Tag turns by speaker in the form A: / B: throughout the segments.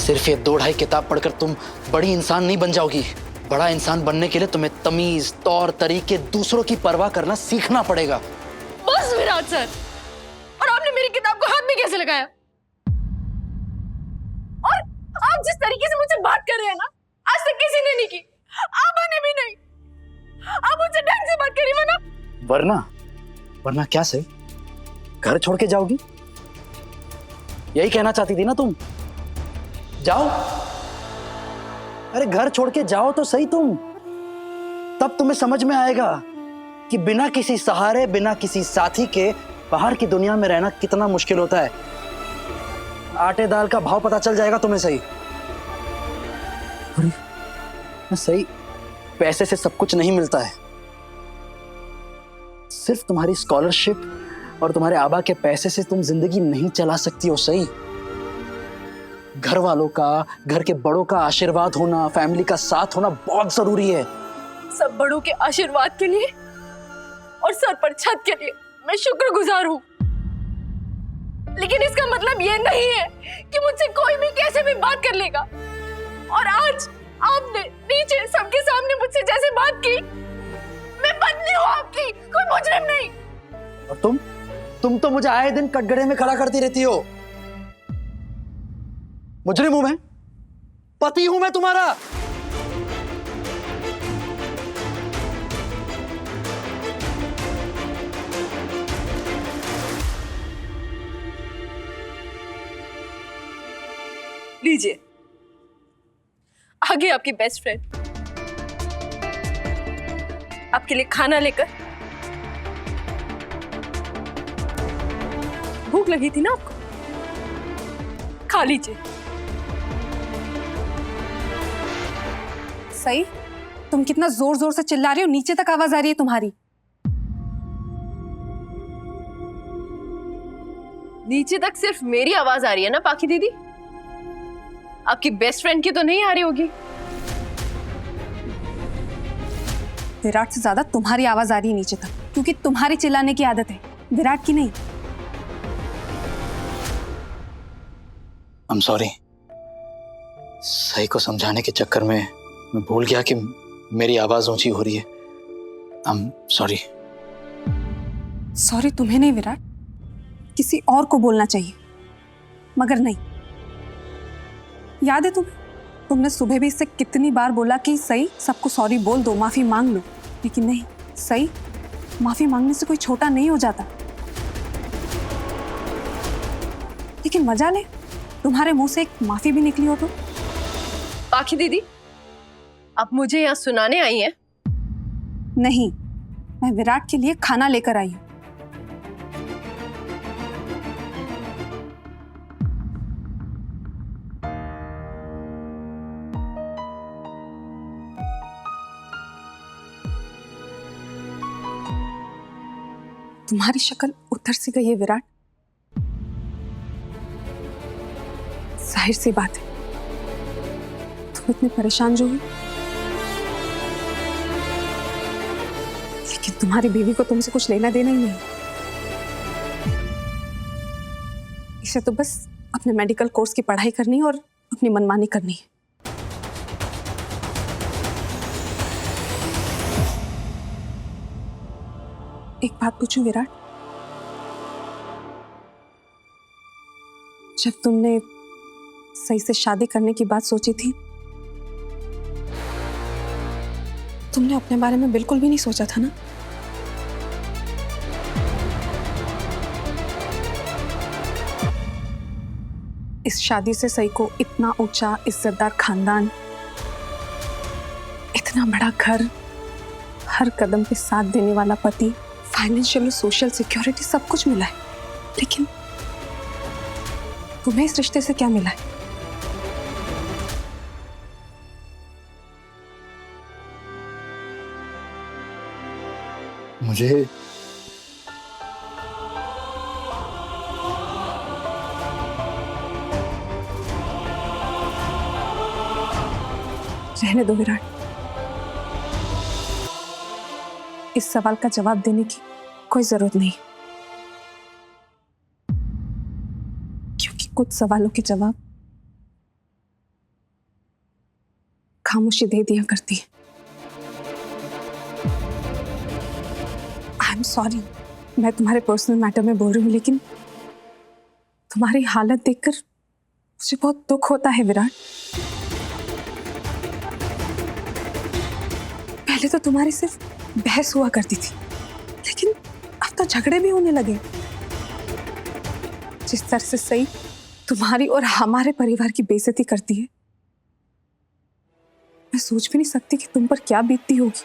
A: सिर्फ ये 2-2.5 किताब पढ़कर तुम बड़ी इंसान नहीं बन जाओगी। बड़ा इंसान बनने के लिए तुम्हें तमीज, तौर तरीके, दूसरों की परवाह करना सीखना पड़ेगा।
B: बस विराट सर, और आपने मेरी किताब को हाथ में कैसे लगाया? और आप जिस तरीके से मुझसे बात कर रहे हैं ना, आज तक किसी ने नहीं की, आप ने भी नहीं। आप मुझसे ढंग से बात करिए वरना।
A: वरना क्या सही? घर छोड़ के जाओगी? यही कहना चाहती थी ना तुम? जाओ, अरे घर छोड़ के जाओ तो सही तुम, तब तुम्हें समझ में आएगा कि बिना किसी सहारे, बिना किसी साथी के बाहर की दुनिया में रहना कितना मुश्किल होता है। आटे दाल का भाव पता चल जाएगा तुम्हें। सही सही, पैसे से सब कुछ नहीं मिलता है। सिर्फ तुम्हारी स्कॉलरशिप और तुम्हारे आबा के पैसे से तुम जिंदगी नहीं चला सकती हो। सही, घर वालों का, घर के बड़ों का आशीर्वाद होना, फैमिली का साथ होना बहुत जरूरी है।
B: सब बड़ों के आशीर्वाद के लिए और सर पर छत के लिए मैं शुक्रगुजार हूँ, लेकिन इसका मतलब ये नहीं है कि मुझसे कोई भी कैसे भी बात कर लेगा। और आज आपने नीचे सबके सामने मुझसे जैसे बात की, मैं पत्नी हूँ आपकी, कोई मुजरिम नहीं।
A: और तुम तो मुझे आए दिन कटघरे में खड़ा करती रहती हो। मुजरिम हूं मैं? पति हूं मैं तुम्हारा।
B: लीजिए, आगे आपकी बेस्ट फ्रेंड आपके लिए खाना लेकर। भूख लगी थी ना आपको, खा लीजिए।
C: सही, तुम कितना जोर जोर से चिल्ला रही हो, नीचे तक आवाज आ रही है तुम्हारी।
B: नीचे तक सिर्फ मेरी आवाज आ रही है ना पाखी दीदी? आपकी बेस्ट फ्रेंड की तो नहीं आ रही होगी।
C: विराट से ज्यादा तुम्हारी आवाज आ रही है नीचे तक, क्योंकि तुम्हारी चिल्लाने की आदत है, विराट की नहीं।
A: I'm sorry। सही को समझाने के चक्कर में मैं भूल गया कि मेरी आवाज ऊंची हो रही है। I'm sorry।
C: सॉरी तुम्हें नहीं विराट, किसी और को बोलना चाहिए, मगर नहीं। याद है तुमने सुबह भी इससे कितनी बार बोला कि सही सबको सॉरी बोल दो, माफी मांग लो, लेकिन नहीं। सही, माफी मांगने से कोई छोटा नहीं हो जाता। लेकिन मजा ले, तुम्हारे मुंह से एक माफी भी निकली हो तो।
B: पाखी दीदी, आप मुझे यहाँ सुनाने आई हैं?
C: नहीं, मैं विराट के लिए खाना लेकर आई हूँ। तुम्हारी शक्ल उतर सी गई है विराट। जाहिर सी बात है, तुम इतने परेशान जो हो, लेकिन तुम्हारी बीवी को तुमसे कुछ लेना देना ही नहीं। इसे तो बस अपने मेडिकल कोर्स की पढ़ाई करनी है और अपनी मनमानी करनी है। एक बात पूछूं विराट, जब तुमने सही से शादी करने की बात सोची थी, तुमने अपने बारे में बिल्कुल भी नहीं सोचा था ना? इस शादी से सही को इतना ऊंचा इज्जतदार खानदान, इतना बड़ा घर, हर कदम पे साथ देने वाला पति, फाइनेंशियल और सोशल सिक्योरिटी सब कुछ मिला है, लेकिन तुम्हें इस रिश्ते से क्या मिला है?
A: मुझे
C: रहने दो विराट, इस सवाल का जवाब देने की कोई जरूरत नहीं, क्योंकि कुछ सवालों के जवाब खामोशी दे दिया करती है। आई एम सॉरी, मैं तुम्हारे पर्सनल मैटर में बोल रही हूँ, लेकिन तुम्हारी हालत देखकर मुझे बहुत दुख होता है विराट। पहले तो तुम्हारी सिर्फ बहस हुआ करती थी, लेकिन अब तो झगड़े भी होने लगे। जिस तरह से सही तुम्हारी और हमारे परिवार की बेइज्जती करती है, मैं सोच भी नहीं सकती कि तुम पर क्या बीतती होगी।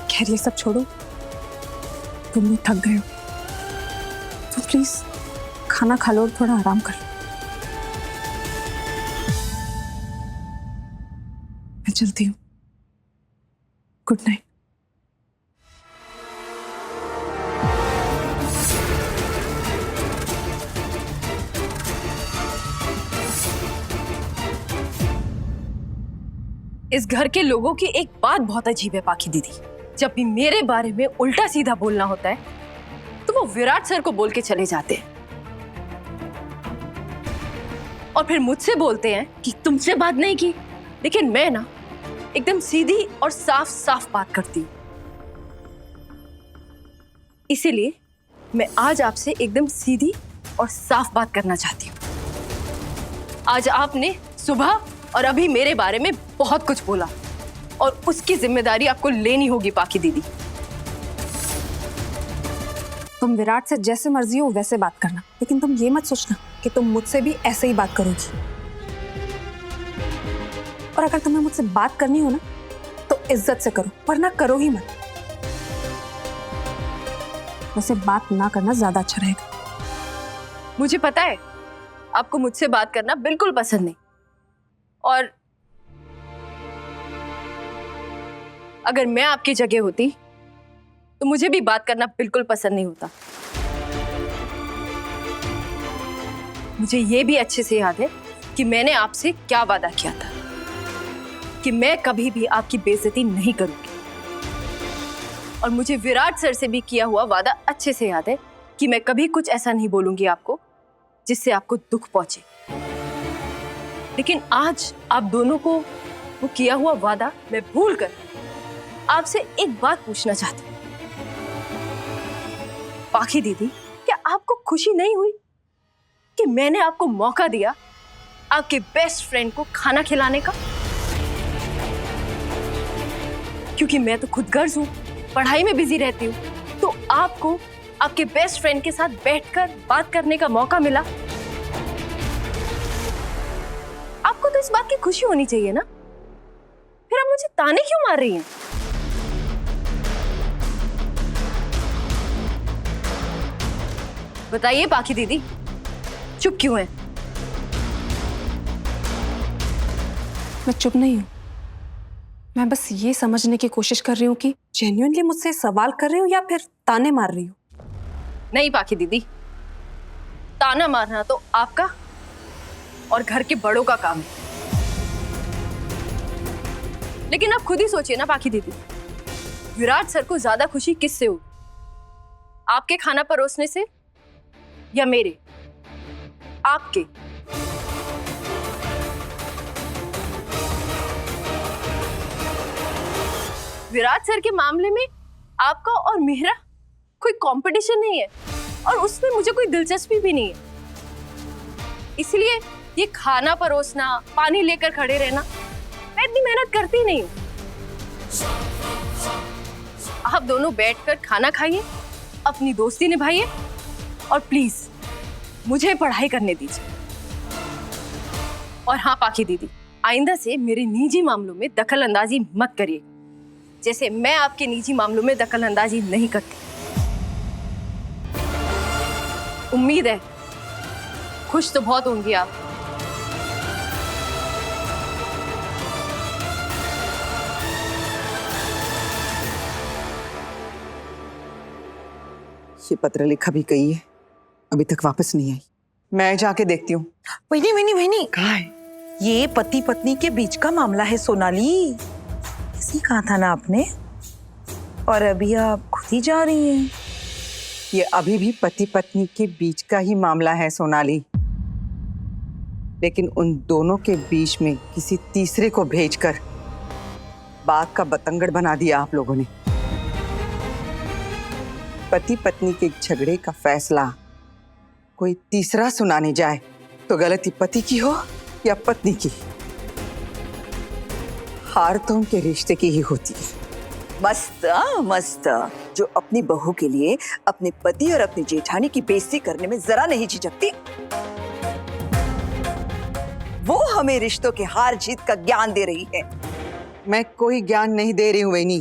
C: खैर ये सब छोड़ो, तुम लोग थक गए हो तो प्लीज खाना खा लो और थोड़ा आराम कर लो। मैं चलती हूँ। Good night.
B: इस घर के लोगों की एक बात बहुत अजीब है पाखी दीदी, जब भी मेरे बारे में उल्टा सीधा बोलना होता है तो वो विराट सर को बोल के चले जाते हैं और फिर मुझसे बोलते हैं कि तुमसे बात नहीं की। लेकिन मैं ना एकदम सीधी और साफ साफ बात करती हूँ, इसीलिए मैं आज आपसे एकदम सीधी और साफ बात करना चाहती हूँ। आज आपने सुबह और अभी मेरे बारे में बहुत कुछ बोला और उसकी जिम्मेदारी आपको लेनी होगी पाखी दीदी।
C: तुम विराट से जैसे मर्जी हो वैसे बात करना, लेकिन तुम ये मत सोचना कि तुम मुझसे भी ऐसे ही बात करोगी। और अगर तुम्हें मुझसे बात करनी हो ना तो इज्जत से करो, वरना करो ही मत। वैसे बात ना करना ज्यादा अच्छा रहेगा।
B: मुझे पता है आपको मुझसे बात करना बिल्कुल पसंद नहीं, और अगर मैं आपकी जगह होती तो मुझे भी बात करना बिल्कुल पसंद नहीं होता। मुझे ये भी अच्छे से याद है कि मैंने आपसे क्या वादा किया था कि मैं कभी भी आपकी बेइज्जती नहीं करूंगी, और मुझे विराट सर से भी किया हुआ वादा अच्छे से याद है कि मैं कभी कुछ ऐसा नहीं बोलूंगी आपको जिससे आपको दुख पहुंचे। लेकिन आज आप दोनों को वो किया हुआ वादा मैं भूलकर आपसे एक बात पूछना चाहती हूँ। पाखी दीदी, क्या आपको खुशी नहीं हुई कि मैंने आपको मौका दिया आपके बेस्ट फ्रेंड को खाना खिलाने का? क्योंकि मैं तो खुद गर्ज हूं, पढ़ाई में बिजी रहती हूँ, तो आपको आपके बेस्ट फ्रेंड के साथ बैठकर बात करने का मौका मिला। आपको तो इस बात की खुशी होनी चाहिए ना, फिर आप मुझे ताने क्यों मार रही हैं? बताइए पाखी दीदी, चुप क्यों है?
C: मैं चुप नहीं हूं, मैं बस ये समझने की कोशिश कर रही हूँ कि जेन्युइनली मुझसे सवाल कर रही हूँ या फिर ताने मार रही हूँ।
B: नहीं पाखी दीदी, ताना मारना तो आपका और घर के बड़ों का काम है। लेकिन आप खुद ही सोचिए ना पाखी दीदी, विराट सर को ज्यादा खुशी किससे हो? आपके खाना परोसने से या मेरे? आपके। विराट सर के मामले में आपका और मेरा कोई कंपटीशन नहीं है, और उसमें मुझे कोई दिलचस्पी भी नहीं है। इसलिए ये खाना परोसना, पानी लेकर खड़े रहना, मैं इतनी मेहनत करती नहीं हूँ। आप दोनों बैठकर खाना खाइए, अपनी दोस्ती निभाइए, और प्लीज मुझे पढ़ाई करने दीजिए। और हाँ पाखी दीदी, आइंदा से मेरे निजी मामलों में दखल अंदाजी मत करिए, जैसे मैं आपके निजी मामलों में दखल अंदाजी नहीं करती। उम्मीद है खुश तो बहुत होंगी आप।
D: ये पत्र लिखा भी गई है, अभी तक वापस नहीं आई। मैं जाके देखती हूँ।
E: वहीनी
D: कहाँ है?
E: ये पति पत्नी के बीच का मामला है सोनाली। इसी कहा था ना आपने? और अभी आप खुद ही जा रही हैं।
D: ये अभी भी पति पत्नी के बीच का ही मामला है सोनाली, लेकिन उन दोनों के बीच में किसी तीसरे को भेजकर बात का बतंगड़ बना दिया आप लोगों ने। पति पत्नी के झगड़े का फैसला कोई तीसरा सुनाने जाए तो गलती पति की हो या पत्नी की, हार तो उनके रिश्ते की ही होती है।
E: मस्त मस्त, जो अपनी बहू के लिए अपने पति और अपनी जेठानी की बेइज्जती करने में जरा नहीं झिझकती, वो हमें रिश्तों के हार जीत का ज्ञान दे रही है।
D: मैं कोई ज्ञान नहीं दे रही हूँ वैनी,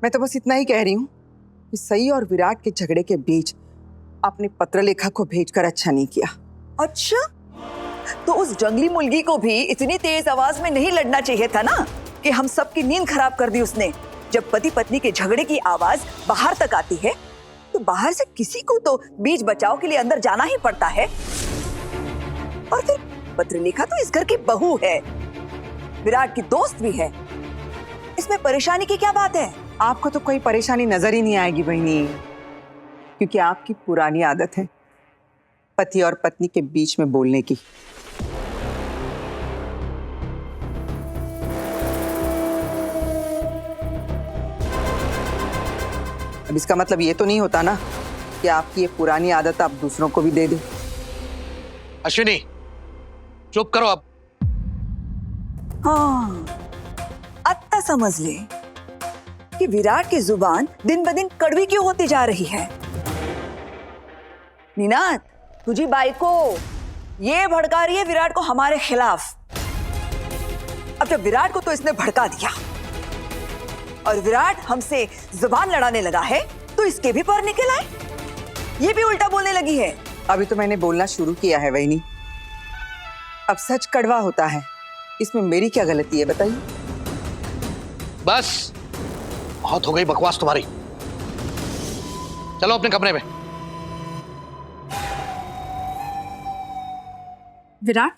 D: मैं तो बस इतना ही कह रही हूँ कि सई और विराट के झगड़े के बीच आपने पत्रलेखा को भेजकर अच्छा नहीं किया।
E: अच्छा, तो उस जंगली मुर्गी को भी इतनी तेज आवाज में नहीं लड़ना चाहिए था ना, कि हम सबकी नींद खराब कर दी उसने। जब पति पत्नी के झगड़े की आवाज बाहर तक आती है तो बाहर से किसी को तो बीच बचाव के लिए अंदर जाना ही पड़ता है। और फिर पत्रलेखा तो इस घर की बहू है, विराट की दोस्त भी है, इसमें परेशानी की क्या बात है?
D: आपको तो कोई परेशानी नजर ही नहीं आएगी बहनी, क्योंकि आपकी पुरानी आदत है पति और पत्नी के बीच में बोलने की। अब इसका मतलब ये तो नहीं होता ना कि आपकी ये पुरानी आदत आप दूसरों को भी दे दें।
A: अश्विनी चुप करो अब।
E: हाँ, अत्ता समझ ले कि विराट की जुबान दिन ब दिन कड़वी क्यों होती जा रही है। नीनाद, तुझी बाई को ये भड़का रही है विराट को हमारे खिलाफ। अब जब विराट को तो इसने भड़का दिया और विराट हमसे जुबान लड़ाने लगा है, तो इसके भी पर निकल आए, ये भी उल्टा बोलने लगी है।
D: अभी तो मैंने बोलना शुरू किया है वैनी, अब सच कड़वा होता है, इसमें मेरी क्या गलती है बताइए?
A: बस बहुत हो गई बकवास तुम्हारी, चलो अपने कमरे में।
C: विराट,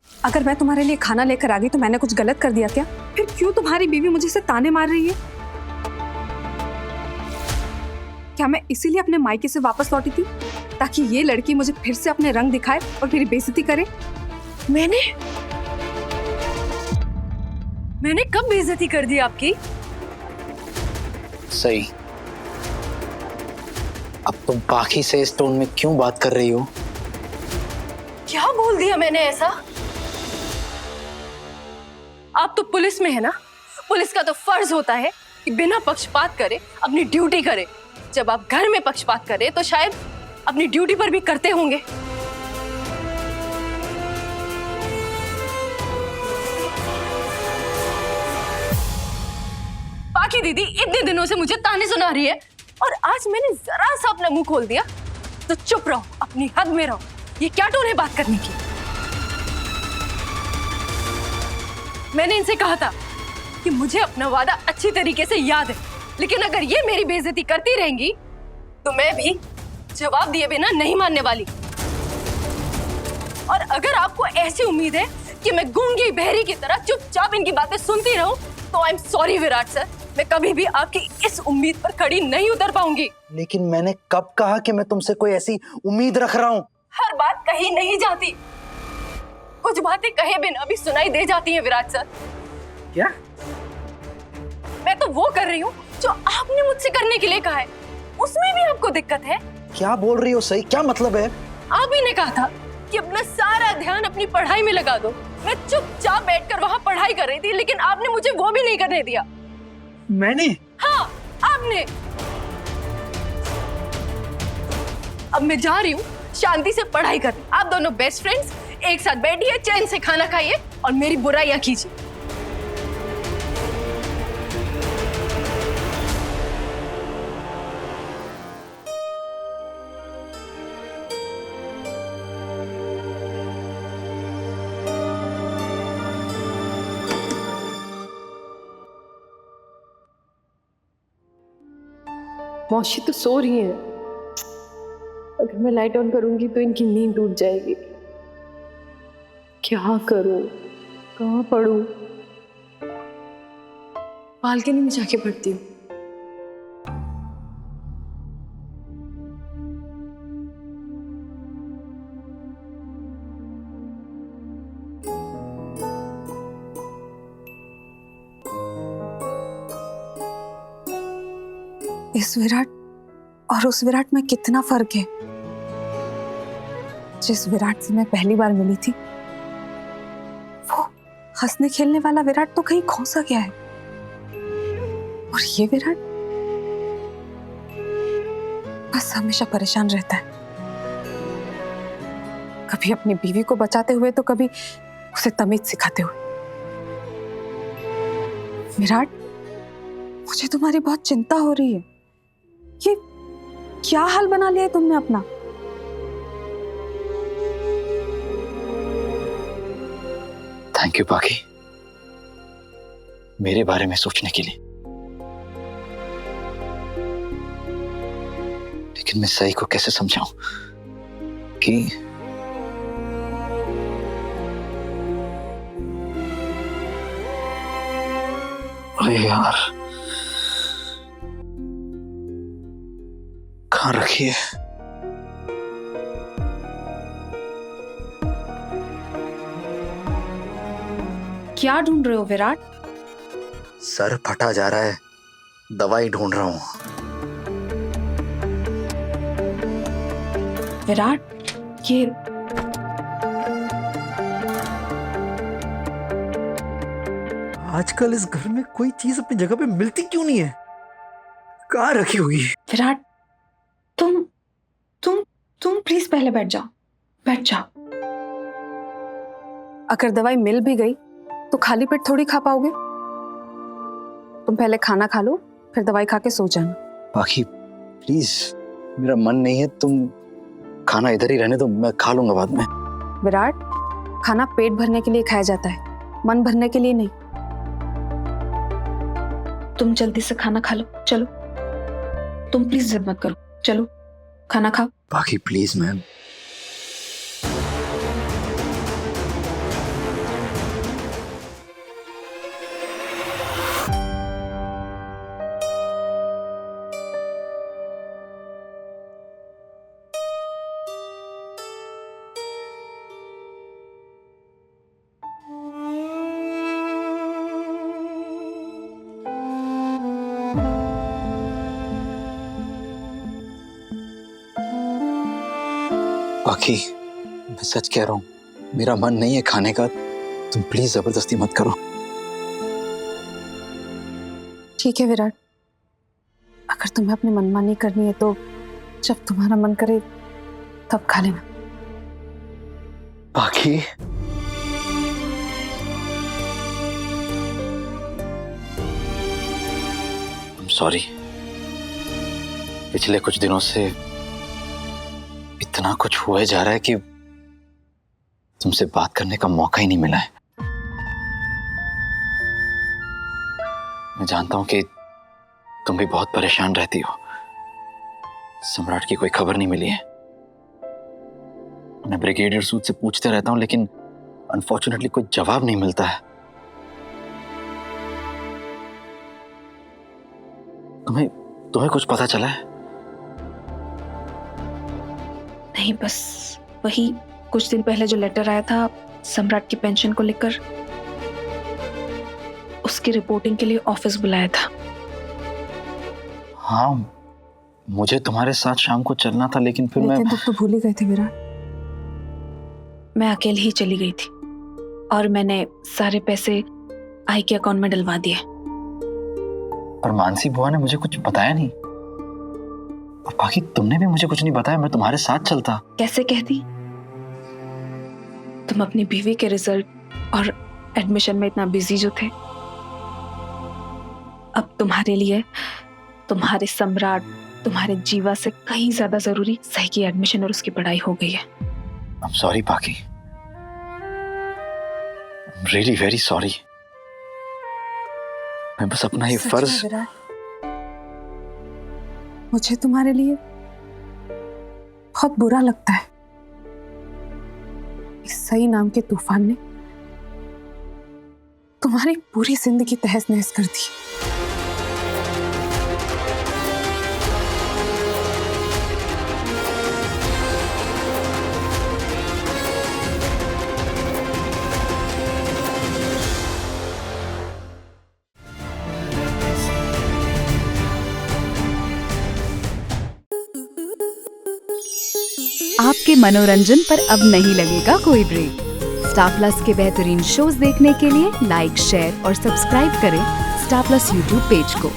C: अगर मैं तुम्हारे लिए खाना लेकर आ गई तो मैंने कुछ गलत कर दिया क्या? फिर क्यों तुम्हारी बीवी मुझे से ताने मार रही है? क्या मैं इसीलिए अपने मायके से वापस लौटी थी ताकि ये लड़की मुझे फिर से अपने रंग दिखाए और मेरी बेइज्जती करे?
B: मैंने कब बेइज्जती कर दी आपकी?
A: सही, अब तुम बाकी से इस टोन में क्यों बात कर रही हो?
B: क्या बोल दिया मैंने ऐसा? आप तो पुलिस में है ना, पुलिस का तो फर्ज होता है कि बिना पक्षपात करे अपनी ड्यूटी करे। जब आप घर में पक्षपात करें तो शायद अपनी ड्यूटी पर भी करते होंगे। बाकी दीदी इतने दिनों से मुझे ताने सुना रही है और आज मैंने जरा सा अपना मुंह खोल दिया तो चुप रहो, अपनी हद में रहो। ये क्या टोन है बात करने की? मैंने इनसे कहा था कि मुझे अपना वादा अच्छी तरीके से याद है, लेकिन अगर ये मेरी बेइज्जती करती रहेंगी तो मैं भी जवाब दिए बिना नहीं मानने वाली। और अगर आपको ऐसी उम्मीद है कि मैं गूंगी बहरी की तरह चुपचाप इनकी बातें सुनती रहूं, तो I am sorry Virat sir, मैं कभी भी आपकी इस उम्मीद पर खड़ी नहीं उतर पाऊंगी।
A: लेकिन मैंने कब कहा कि मैं तुमसे कोई ऐसी उम्मीद रख रहा हूं?
B: हर बात कही नहीं जाती, कुछ बातें कहे बिना भी सुनाई दे जाती हैं विराट सर।
A: क्या?
B: मैं तो वो कर रही हूँ जो आपने मुझसे करने के लिए कहा है, उसमें भी आपको दिक्कत है?
A: क्या बोल रही हो सही, क्या मतलब है?
B: आप ही ने कहा था कि अपना सारा ध्यान अपनी पढ़ाई में लगा दो। मैं चुपचाप बैठकर वहाँ पढ़ाई कर रही थी, लेकिन आपने मुझे वो भी नहीं करने दिया।
A: मैंने?
B: हाँ, आपने। अब मैं जा रही हूँ शांति से पढ़ाई करने। आप दोनों बेस्ट फ्रेंड्स एक साथ बैठिए, चैन से खाना खाइए और मेरी बुराइयां कीजिए। मौसी तो सो रही है, अगर मैं लाइट ऑन करूंगी तो इनकी नींद टूट जाएगी। क्या करूं, कहाँ पढूं? बालकनी में जाके पढ़ती हूँ।
C: इस विराट और उस विराट में कितना फर्क है। जिस विराट से मैं पहली बार मिली थी, वो हंसने खेलने वाला विराट तो कहीं खो सा गया है, और ये विराट बस हमेशा परेशान रहता है, कभी अपनी बीवी को बचाते हुए तो कभी उसे तमीज सिखाते हुए। विराट, मुझे तुम्हारी बहुत चिंता हो रही है। ये क्या हाल बना लिया है तुमने अपना?
A: थैंक यू पाखी, मेरे बारे में सोचने के लिए। लेकिन मैं सही को कैसे समझाऊं कि अरे यार, कहाँ रखी है?
C: क्या ढूंढ रहे हो विराट?
A: सर फटा जा रहा है, दवाई ढूंढ रहा हूं।
C: विराट, ये
A: आजकल इस घर में कोई चीज अपनी जगह पे मिलती क्यों नहीं है? कहाँ रखी हुई है?
C: विराट, तुम प्लीज पहले बैठ जाओ, बैठ जाओ। अगर दवाई मिल भी गई तो खाली पेट थोड़ी खा पाओगे। तुम पहले खाना खा लो, फिर दवाई खा के सो जाना।
A: बाकी प्लीज, मेरा मन नहीं है, तुम खाना इधर ही रहने दो, मैं खा लूंगा बाद में।
C: विराट, खाना पेट भरने के लिए खाया जाता है, मन भरने के लिए नहीं। तुम जल्दी से खाना खा लो, चलो। तुम प्लीज जिद मत करो, चलो खाना खाओ।
A: बाकी प्लीज मैम। बाकी मैं सच कह रहा हूँ, मेरा मन नहीं है खाने का, तुम प्लीज जबरदस्ती मत करो।
C: ठीक है विराट, अगर तुम्हें अपनी मनमानी करनी है तो जब तुम्हारा मन करे तब खा लेना।
A: बाकी सॉरी, पिछले कुछ दिनों से इतना कुछ हुए जा रहा है कि तुमसे बात करने का मौका ही नहीं मिला है। मैं जानता हूं कि तुम भी बहुत परेशान रहती हो। सम्राट की कोई खबर नहीं मिली है। मैं ब्रिगेडियर सूद से पूछते रहता हूं, लेकिन अनफॉर्चुनेटली कोई जवाब नहीं मिलता है। तुम्हें कुछ पता चला है?
C: नहीं, बस वही कुछ दिन पहले जो लेटर आया था सम्राट की पेंशन को लेकर, उसकी रिपोर्टिंग के लिए ऑफिस बुलाया था।
A: हाँ, मुझे तुम्हारे साथ शाम को चलना था, लेकिन फिर मैं
C: तुम तो भूल ही गए थे विराट। मैं अकेली ही चली गई थी और मैंने सारे पैसे आई के अकाउंट में डलवा दिए।
A: पर मानसी बुआ ने मुझे कुछ बताया नहीं, और बाकी तुमने भी मुझे कुछ नहीं बताया। मैं तुम्हारे साथ चलता।
C: कैसे कहती? तुम अपनी बीवी के रिजल्ट और एडमिशन में इतना बिजी जो थे, अब तुम्हारे लिए तुम्हारे सम्राट, तुम्हारे जीवा से कहीं ज्यादा जरूरी सही की एडमिशन और उसकी पढ़ाई हो गई है।
A: I'm sorry बाकी, I'm really very sorry। मैं बस अपना ये फर्ज।
C: मुझे तुम्हारे लिए बहुत बुरा लगता है। इस सही नाम के तूफान ने तुम्हारी पूरी जिंदगी तहस नहस कर दी।
F: आपके मनोरंजन पर अब नहीं लगेगा कोई ब्रेक। स्टार प्लस के बेहतरीन शोज देखने के लिए लाइक, शेयर और सब्सक्राइब करें स्टार प्लस यूट्यूब पेज को।